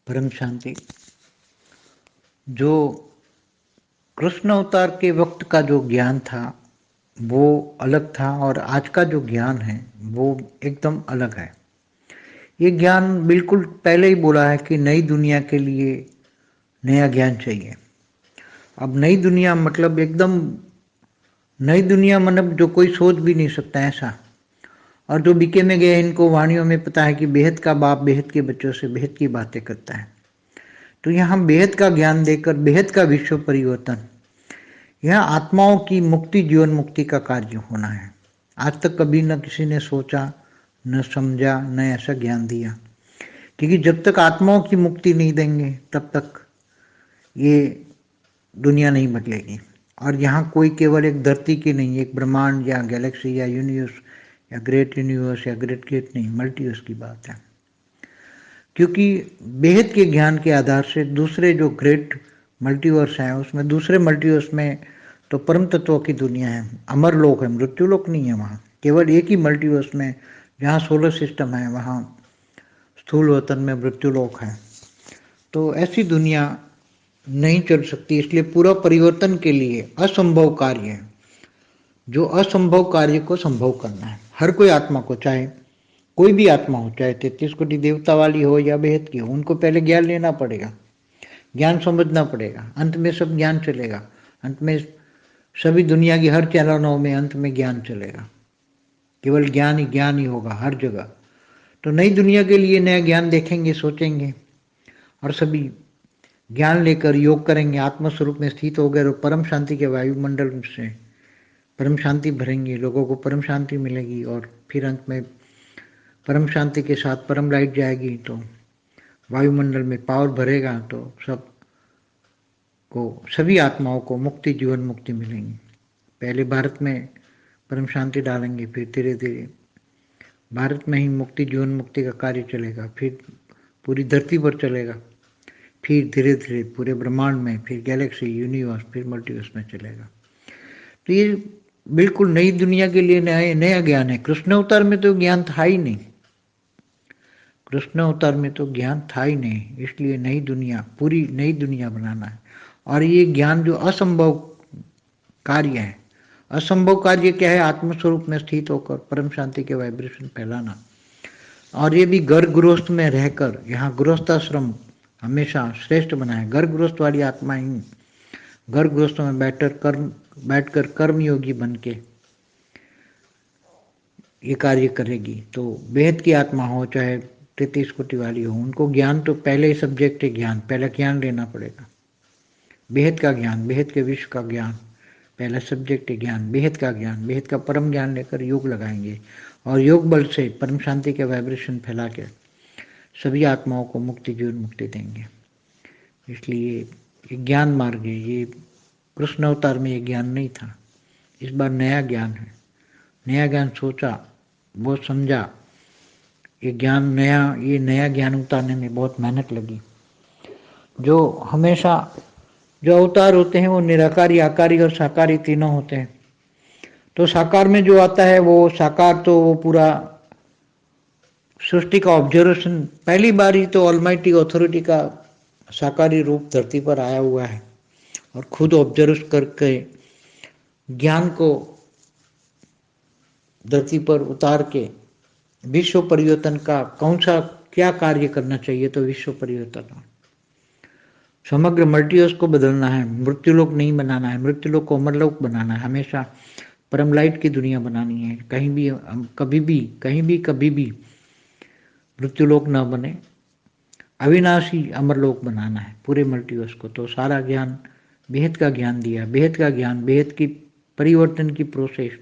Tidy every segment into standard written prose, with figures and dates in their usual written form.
परम शांति। जो कृष्ण अवतार के वक्त का जो ज्ञान था वो अलग था और आज का जो ज्ञान है वो एकदम अलग है। ये ज्ञान बिल्कुल पहले ही बोला है कि नई दुनिया के लिए नया ज्ञान चाहिए। अब नई दुनिया मतलब एकदम नई दुनिया मतलब जो कोई सोच भी नहीं सकता ऐसा। और जो बीके में गए इनको वाणियों में पता है कि बेहद का बाप बेहद के बच्चों से बेहद की बातें करता है। तो यहाँ बेहद का ज्ञान देकर बेहद का विश्व परिवर्तन, यह आत्माओं की मुक्ति, जीवन मुक्ति का कार्य होना है। आज तक कभी न किसी ने सोचा, न समझा, न ऐसा ज्ञान दिया, क्योंकि जब तक आत्माओं की मुक्ति नहीं देंगे तब तक ये दुनिया नहीं बदलेगी। और यहाँ कोई केवल एक धरती की नहीं, एक ब्रह्मांड या गैलेक्सी या यूनिवर्स या ग्रेट यूनिवर्स या ग्रेट ग्रेट नहीं, मल्टीवर्स की बात है। क्योंकि बेहद के ज्ञान के आधार से दूसरे जो ग्रेट मल्टीवर्स हैं उसमें, दूसरे मल्टीवर्स में तो परम तत्वों की दुनिया है, अमर लोक है, मृत्यु लोक नहीं है। वहाँ केवल एक ही मल्टीवर्स में जहाँ सोलर सिस्टम है वहाँ स्थूल वतन में मृत्यु लोक है। तो ऐसी दुनिया नहीं चल सकती, इसलिए पूरा परिवर्तन के लिए असंभव कार्य है। जो असंभव कार्य को संभव करना है हर कोई आत्मा को, चाहे कोई भी आत्मा हो, चाहे 33 कोटि देवता वाली हो या बेहद की हो, उनको पहले ज्ञान लेना पड़ेगा, ज्ञान समझना पड़ेगा, अंत में सब ज्ञान चलेगा। अंत में सभी दुनिया की हर चैनलों में अंत में ज्ञान चलेगा, केवल ज्ञान ही होगा हर जगह। तो नई दुनिया के लिए नया ज्ञान देखेंगे, सोचेंगे और सभी ज्ञान लेकर योग करेंगे, आत्मस्वरूप में स्थित हो गए और परम शांति के वायुमंडल से परम शांति भरेंगे, लोगों को परम शांति मिलेगी और फिर अंत में परम शांति के साथ परम लाइट जाएगी तो वायुमंडल में पावर भरेगा, तो सभी आत्माओं को मुक्ति, जीवन मुक्ति मिलेंगी। पहले भारत में परम शांति डालेंगे, फिर धीरे धीरे भारत में ही मुक्ति, जीवन मुक्ति का कार्य चलेगा, फिर पूरी धरती पर चलेगा, फिर धीरे धीरे पूरे ब्रह्मांड में, फिर गैलेक्सी, यूनिवर्स, फिर मल्टीवर्स में चलेगा। तो ये बिल्कुल नई दुनिया के लिए नया ज्ञान है। कृष्ण अवतार में तो ज्ञान था ही नहीं, कृष्ण अवतार में तो ज्ञान था ही नहीं, इसलिए नई दुनिया, पूरी नई दुनिया बनाना है। और ये ज्ञान जो असंभव कार्य है, असंभव कार्य क्या है? आत्मस्वरूप में स्थित होकर परम शांति के वाइब्रेशन फैलाना। और ये भी गर्भ गृहस्थ में रहकर, यहाँ गृहस्थाश्रम हमेशा श्रेष्ठ बना है। गर्भ गृहस्थ वाली आत्मा ही गर्भ गृहस्थ में बैठकर कर्मयोगी बन के ये कार्य करेगी। तो बेहद की आत्मा हो चाहे 33 कोटि वाली हो, उनको ज्ञान तो पहले ही सब्जेक्ट है, ज्ञान पहले ज्ञान लेना पड़ेगा। बेहद का ज्ञान, बेहद के विश्व का ज्ञान पहला सब्जेक्ट है, ज्ञान बेहद का ज्ञान, बेहद का परम ज्ञान लेकर योग लगाएंगे और योग बल से परम शांति के वाइब्रेशन फैला के सभी आत्माओं को मुक्ति, जीवन मुक्ति देंगे। इसलिए ये ज्ञान मार्ग है। ये कृष्ण अवतार में ये ज्ञान नहीं था, इस बार नया ज्ञान है। नया ज्ञान सोचा, वो समझा, ये नया ज्ञान उतारने में बहुत मेहनत लगी। जो हमेशा जो अवतार होते हैं वो निराकारी, आकारी और साकारी तीनों होते हैं। तो साकार में जो आता है वो साकार, तो वो पूरा सृष्टि का ऑब्जर्वेशन, पहली बार ही तो ऑलमाइटी अथॉरिटी का साकारी रूप धरती पर आया हुआ है और खुद ऑब्जर्व करके ज्ञान को धरती पर उतार के विश्व परिवर्तन का कौन सा क्या कार्य करना चाहिए, तो विश्व परिवर्तन, समग्र मल्टीवर्स को बदलना है, मृत्युलोक नहीं बनाना है, मृत्युलोक को अमरलोक बनाना है, हमेशा परम लाइट की दुनिया बनानी है। कहीं भी कभी भी मृत्युलोक ना बने, अविनाशी अमरलोक बनाना है पूरे मल्टीवर्स को। तो सारा ज्ञान, बेहद का ज्ञान दिया, बेहद का ज्ञान, बेहद की परिवर्तन की प्रोसेस,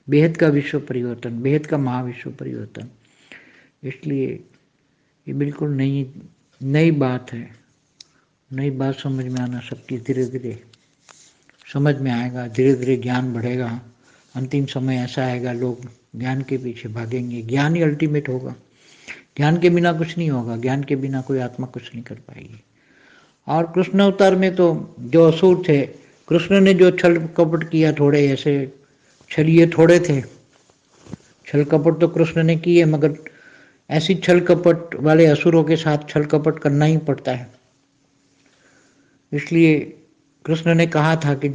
बेहद का विश्व परिवर्तन, बेहद का महाविश्व परिवर्तन। इसलिए ये बिल्कुल नई बात है। नई बात समझ में आना सबकी धीरे धीरे समझ में आएगा, धीरे धीरे ज्ञान बढ़ेगा। अंतिम समय ऐसा आएगा लोग ज्ञान के पीछे भागेंगे। ज्ञान ही अल्टीमेट होगा, ज्ञान के बिना कुछ नहीं होगा, ज्ञान के बिना कोई आत्मा कुछ नहीं कर पाएगी। और कृष्ण अवतार में तो जो असुर थे, कृष्ण ने जो छल कपट किया, थोड़े ऐसे छलिए थोड़े थे, छल कपट तो कृष्ण ने किए, मगर ऐसी छल कपट वाले असुरों के साथ छल कपट करना ही पड़ता है। इसलिए कृष्ण ने कहा था कि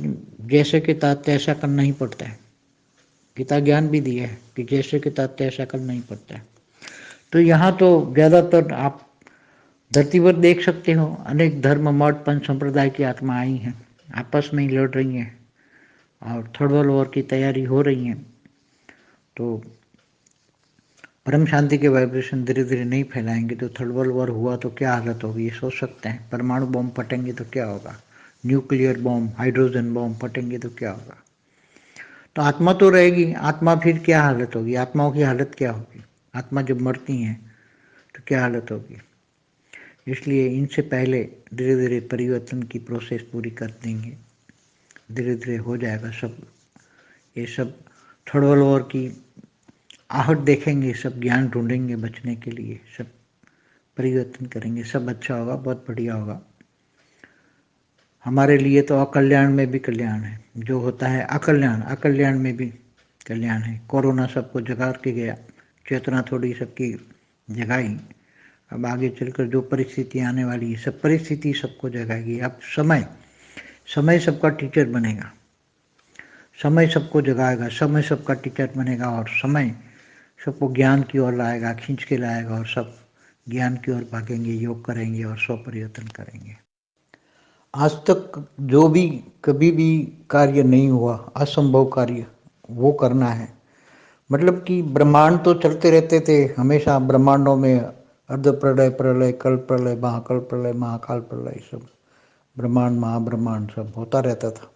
जैसे के तात ऐसा करना ही पड़ता है। गीता ज्ञान भी दिया है कि जैसे के तात ऐसा करना ही पड़ता है। तो यहाँ तो ज़्यादातर आप धरती पर देख सकते हो, अनेक धर्म मठ पंच संप्रदाय की आत्मा आई हैं, आपस में ही लड़ रही हैं और थर्ड वर्ल्ड वॉर की तैयारी हो रही है। तो परम शांति के वाइब्रेशन धीरे धीरे नहीं फैलाएंगे तो थर्ड वर्ल्ड वॉर हुआ तो क्या हालत होगी, ये सोच सकते हैं। परमाणु बम फटेंगे तो क्या होगा, न्यूक्लियर बम, हाइड्रोजन बम फटेंगे तो क्या होगा। तो आत्मा तो रहेगी, आत्मा फिर क्या हालत होगी, आत्माओं की हालत क्या होगी, आत्मा जब मरती हैं तो क्या हालत होगी। इसलिए इनसे पहले धीरे धीरे परिवर्तन की प्रोसेस पूरी कर देंगे, धीरे धीरे हो जाएगा सब। ये सब थर्ड वर्ल्ड वॉर की आहट देखेंगे, सब ज्ञान ढूंढेंगे बचने के लिए, सब परिवर्तन करेंगे, सब अच्छा होगा, बहुत बढ़िया होगा। हमारे लिए तो अकल्याण में भी कल्याण है, जो होता है अकल्याण, अकल्याण में भी कल्याण है। कोरोना सबको जगा के गया, चेतना थोड़ी सबकी जगाई। अब आगे चलकर जो परिस्थिति आने वाली है, सब परिस्थिति सबको जगाएगी। अब समय समय सबका टीचर बनेगा, समय सबको जगाएगा, समय सबका टीचर बनेगा और समय सबको ज्ञान की ओर लाएगा, खींच के लाएगा और सब ज्ञान की ओर भागेंगे, योग करेंगे और स्व परिवर्तन करेंगे। आज तक जो भी कभी भी कार्य नहीं हुआ, असंभव कार्य वो करना है। मतलब कि ब्रह्मांड तो चलते रहते थे हमेशा, ब्रह्मांडों में अर्ध प्रलय, प्रलय, कल्प प्रलय, महाकल्प प्रलय, महाकाल प्रलय, सब ब्रह्मांड महाब्रह्मांड सब होता रहता था।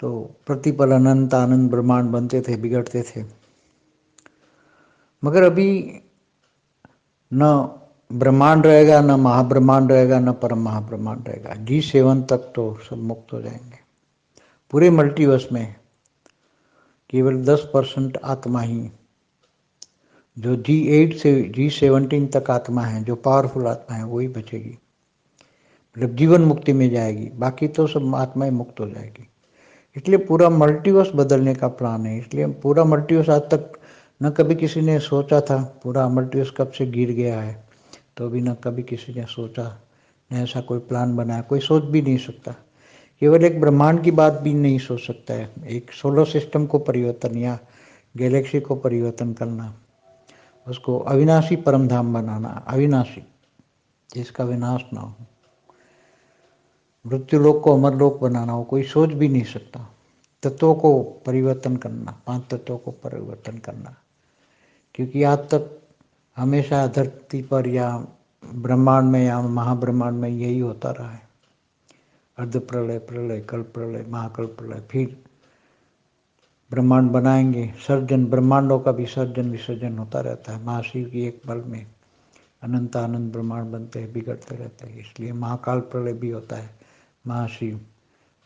तो प्रतिपल अनंत आनंद ब्रह्मांड बनते थे, बिगड़ते थे। मगर अभी न ब्रह्मांड रहेगा, न महाब्रह्मांड रहेगा, न परम महाब्रह्मांड रहेगा। G7 तक तो सब मुक्त हो जाएंगे। पूरे मल्टीवर्स में केवल 10% आत्मा ही, जो G8 से G17 तक आत्मा है, जो पावरफुल आत्मा है, वही बचेगी, मतलब जीवन मुक्ति में जाएगी। बाकी तो सब आत्माएं मुक्त हो जाएगी। इसलिए पूरा मल्टीवर्स बदलने का प्लान है। इसलिए पूरा मल्टीवर्स आज तक न कभी किसी ने सोचा था, पूरा मल्टीवर्स कब से गिर गया है, तो अभी न कभी किसी ने सोचा, न ऐसा कोई प्लान बनाया, कोई सोच भी नहीं सकता। केवल एक ब्रह्मांड की बात भी नहीं सोच सकता है, एक सोलर सिस्टम को परिवर्तन या गैलेक्सी को परिवर्तन करना, उसको अविनाशी परम धाम बनाना, अविनाशी जिसका विनाश ना हो, मृत्यु लोक को अमर लोक बनाना, वो कोई सोच भी नहीं सकता। तत्वों को परिवर्तन करना, 5 तत्वों को परिवर्तन करना, क्योंकि आज तक हमेशा धरती पर या ब्रह्मांड में या महाब्रह्मांड में यही होता रहा है। अर्ध प्रलय, प्रलय, कल्प प्रलय, महाकल्प प्रलय, फिर ब्रह्मांड बनाएंगे, सर्जन, ब्रह्मांडों का भी सर्जन विसर्जन होता रहता है। महाशिव की एक पल में अनंत आनंद ब्रह्मांड बनते हैं, बिगड़ते रहते हैं। इसलिए महाकाल प्रलय भी होता है। महाशिव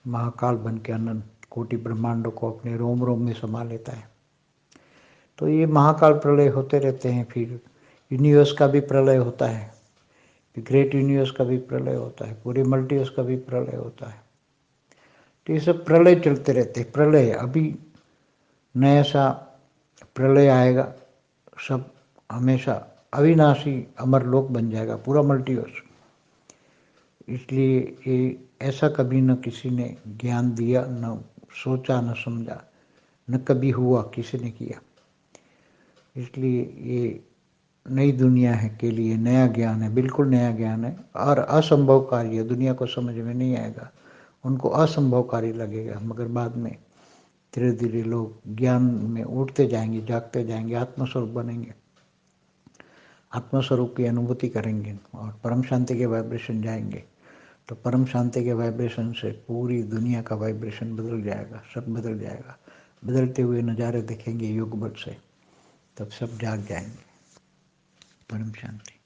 महाकाल बन के अनंत कोटि ब्रह्मांडों को अपने रोम रोम में समा लेता है। तो ये महाकाल प्रलय होते रहते हैं। फिर यूनिवर्स का भी प्रलय होता है, ग्रेट यूनिवर्स का भी प्रलय होता है, पूरे मल्टीवर्स का भी प्रलय होता है। तो ये सब प्रलय चलते रहते हैं। प्रलय अभी नया सा प्रलय आएगा, सब हमेशा अविनाशी अमर लोक बन जाएगा पूरा मल्टीवर्स। इसलिए ये ऐसा कभी न किसी ने ज्ञान दिया, न सोचा, न समझा, न कभी हुआ, किसी ने किया। इसलिए ये नई दुनिया है के लिए नया ज्ञान है, बिल्कुल नया ज्ञान है। और असंभव कार्य दुनिया को समझ में नहीं आएगा, उनको असंभव कार्य लगेगा। मगर बाद में धीरे धीरे लोग ज्ञान में उठते जाएंगे, जागते जाएंगे, आत्मस्वरूप बनेंगे, आत्मस्वरूप की अनुभूति करेंगे और परम शांति के वाइब्रेशन जाएंगे। तो परम शांति के वाइब्रेशन से पूरी दुनिया का वाइब्रेशन बदल जाएगा, सब बदल जाएगा। बदलते हुए नज़ारे देखेंगे योग बल से, तब सब जाग जाएंगे। परम शांति।